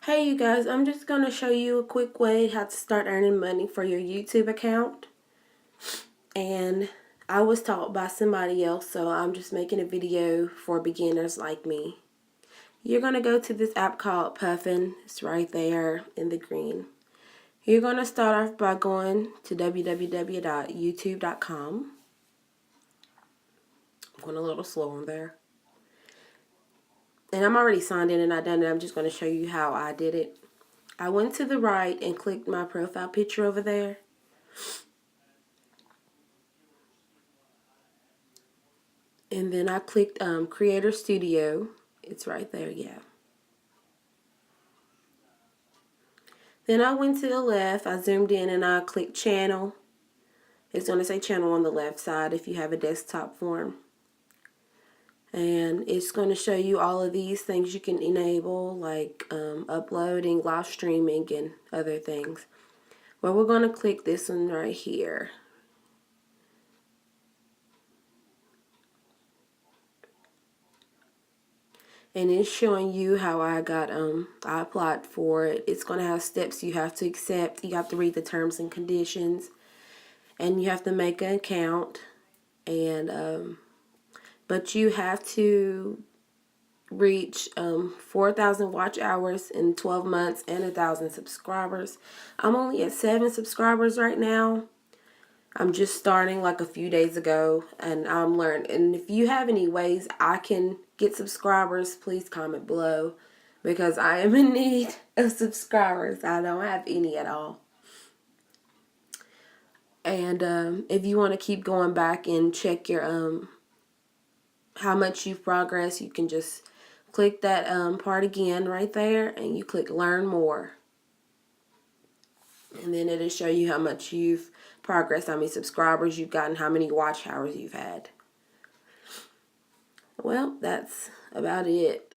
Hey you guys, I'm just going to show you a quick way how to start earning money for your YouTube account. And I was taught by somebody else, so I'm just making a video for beginners like me. You're going to go to this app called Puffin. It's right there in the green. You're going to start off by going to www.youtube.com. I'm going a little slow on there. And I'm already signed in and I've done it. I'm just going to show you how I did it. I went to the right and clicked my profile picture over there. And then I clicked Creator Studio. It's right there, yeah. Then I went to the left. I zoomed in and I clicked Channel. It's going to say Channel on the left side if you have a desktop form. And it's going to show you all of these things you can enable, like uploading, live streaming, and other things. Well, we're going to click this one right here. And it's showing you how I applied for it. It's going to have steps you have to accept. You have to read the terms and conditions, and you have to make an account. And but you have to reach 4,000 watch hours in 12 months and 1,000 subscribers. I'm only at 7 subscribers right now. I'm just starting like a few days ago, and I'm learning. And if you have any ways I can get subscribers, please comment below, because I am in need of subscribers. I don't have any at all. And if you want to keep going back and check your how much you've progressed, you can just click that part again right there, and you click Learn More. And then it'll show you how much you've progressed, how many subscribers you've gotten, how many watch hours you've had. Well, that's about it.